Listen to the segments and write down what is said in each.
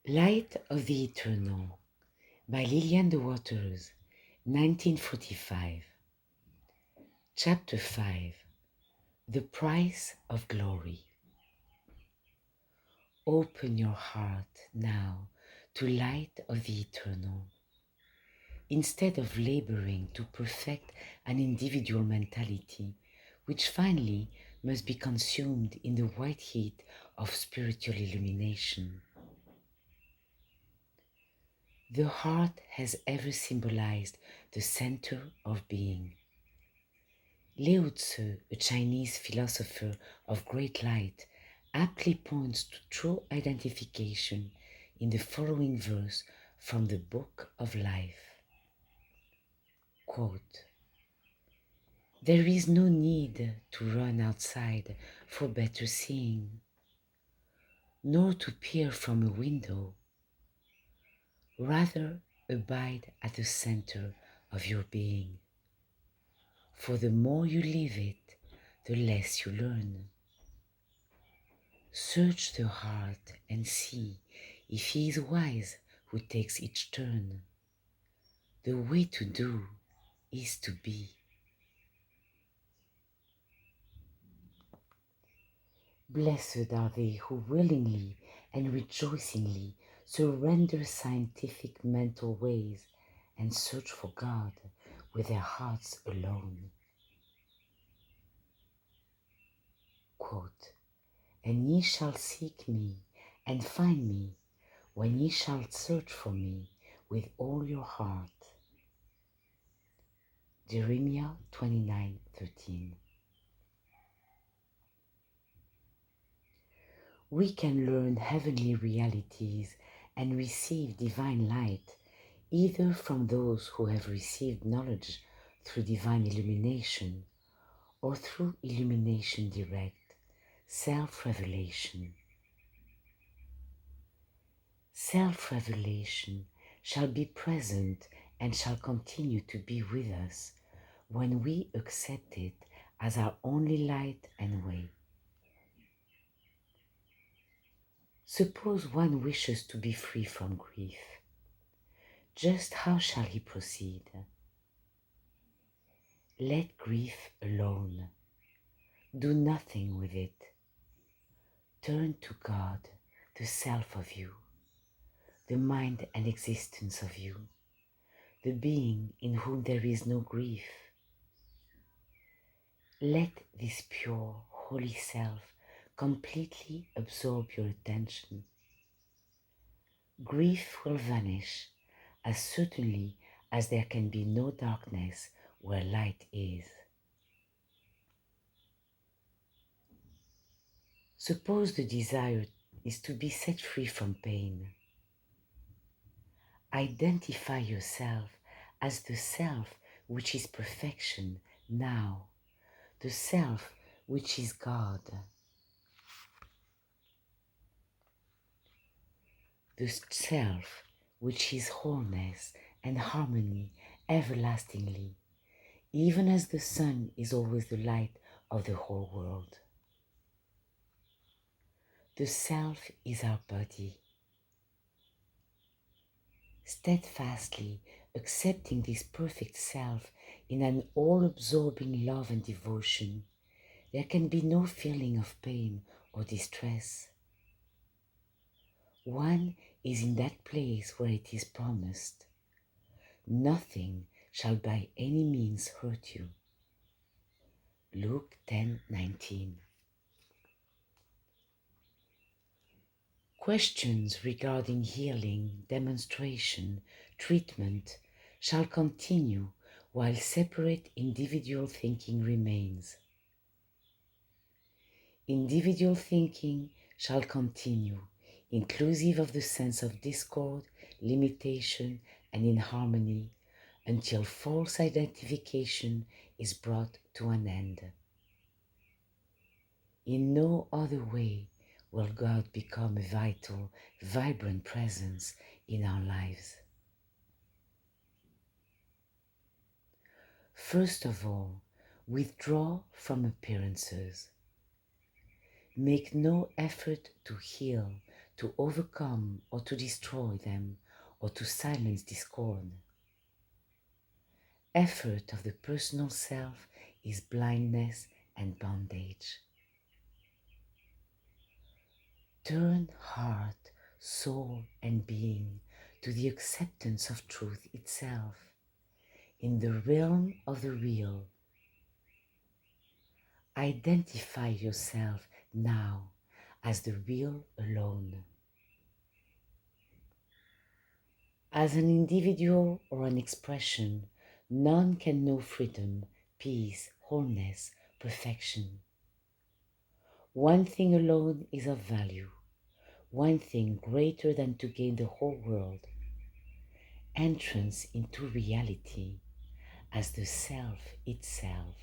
Light of the Eternal by Lillian de Waters, 1945. Chapter 5. The Price of Glory. Open your heart now to light of the eternal. Instead of laboring to perfect an individual mentality, which finally must be consumed in the white heat of spiritual illumination. The heart has ever symbolized the center of being. Lao Tzu, a Chinese philosopher of great light, aptly points to true identification in the following verse from the Book of Life. Quote, "There is no need to run outside for better seeing, nor to peer from a window. Rather, abide at the center of your being. For the more you live it, the less you learn. Search the heart and see if he is wise who takes each turn. The way to do is to be." Blessed are they who willingly and rejoicingly surrender scientific mental ways and search for God with their hearts alone. Quote, "And ye shall seek me and find me when ye shall search for me with all your heart." Jeremiah 29:13. We can learn heavenly realities and receive divine light either from those who have received knowledge through divine illumination or through illumination direct, self-revelation. Self-revelation shall be present and shall continue to be with us when we accept it as our only light and way. Suppose one wishes to be free from grief. Just how shall he proceed? Let grief alone. Do nothing with it. Turn to God, the self of you, the mind and existence of you, the being in whom there is no grief. Let this pure, holy self completely absorb your attention. Grief will vanish as certainly as there can be no darkness where light is. Suppose the desire is to be set free from pain. Identify yourself as the self which is perfection now, the self which is God. The self which is wholeness and harmony everlastingly, even as the sun is always the light of the whole world. The self is our body. Steadfastly accepting this perfect self in an all-absorbing love and devotion, there can be no feeling of pain or distress. One is in that place where it is promised, "Nothing shall by any means hurt you." Luke 10:19. Questions regarding healing, demonstration, treatment shall continue while separate individual thinking remains. Individual thinking shall continue, inclusive of the sense of discord, limitation, and inharmony, until false identification is brought to an end. In no other way will God become a vital, vibrant presence in our lives. First of all, withdraw from appearances. Make no effort to heal, to overcome or to destroy them or to silence discord. Effort of the personal self is blindness and bondage. Turn heart, soul, and being to the acceptance of truth itself in the realm of the real. Identify yourself now as the real alone. As an individual or an expression, none can know freedom, peace, wholeness, perfection. One thing alone is of value, one thing greater than to gain the whole world: entrance into reality as the self itself.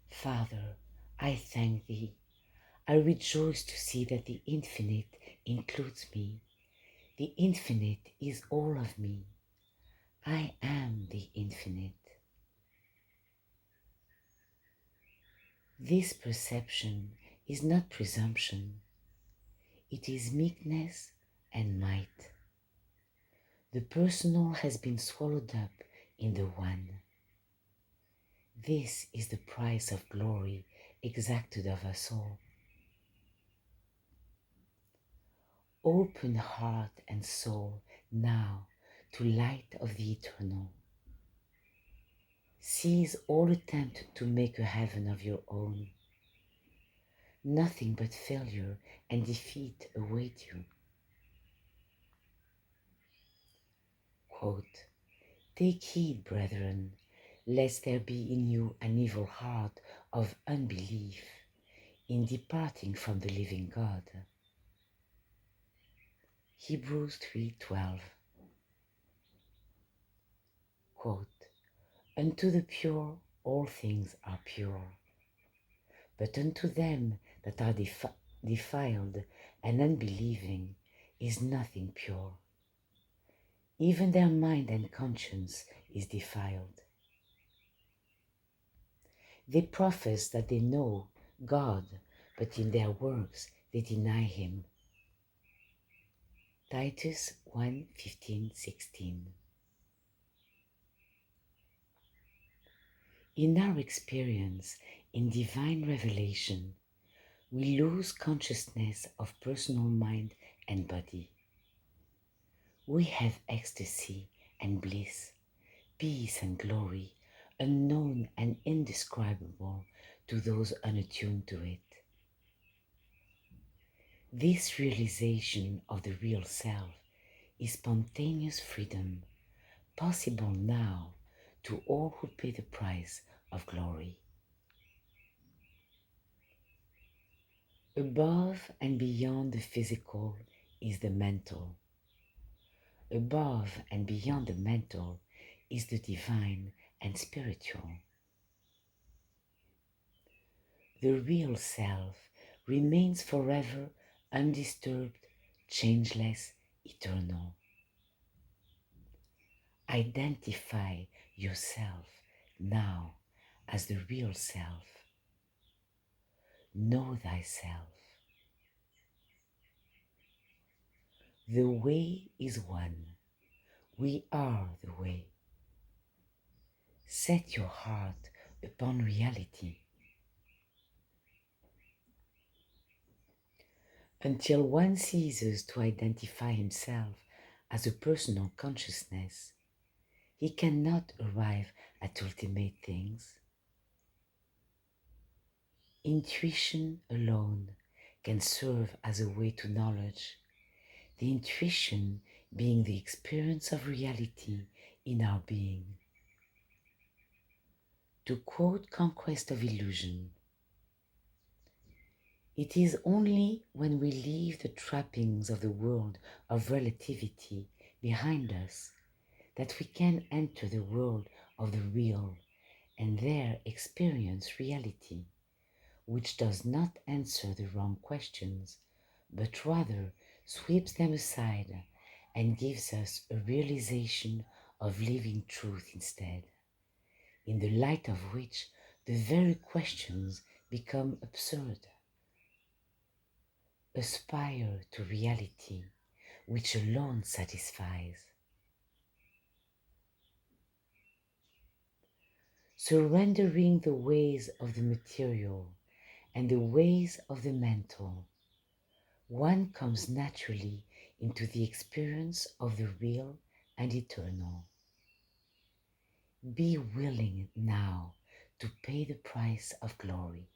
Father, I thank Thee. I rejoice to see that the infinite includes me. The infinite is all of me. I am the infinite. This perception is not presumption. It is meekness and might. The personal has been swallowed up in the one. This is the price of glory exacted of us all. Open heart and soul now to light of the eternal. Cease all attempt to make a heaven of your own. Nothing but failure and defeat await you. Quote, take heed, brethren, lest there be in you an evil heart of unbelief in departing from the living God. Hebrews 3:12. Quote, unto the pure all things are pure, but unto them that are defiled and unbelieving is nothing pure. Even their mind and conscience is defiled. They profess that they know God, but in their works they deny Him. Titus 1:15-16. In our experience in divine revelation, we lose consciousness of personal mind and body. We have ecstasy and bliss, peace and glory, unknown and indescribable to those unattuned to it. This realization of the real self is spontaneous freedom, possible now to all who pay the price of glory. Above and beyond the physical is the mental. Above and beyond the mental is the divine and spiritual. The real self remains forever undisturbed, changeless, eternal. Identify yourself now as the real self. Know thyself. The way is one. We are the way. Set your heart upon reality. Until one ceases to identify himself as a personal consciousness, he cannot arrive at ultimate things. Intuition alone can serve as a way to knowledge, the intuition being the experience of reality in our being. To quote Conquest of Illusion, it is only when we leave the trappings of the world of relativity behind us that we can enter the world of the real and there experience reality, which does not answer the wrong questions, but rather sweeps them aside and gives us a realization of living truth instead, in the light of which the very questions become absurd. aspire to reality which alone satisfies. Surrendering the ways of the material and the ways of the mental, one comes naturally into the experience of the real and eternal. Be willing now to pay the price of glory.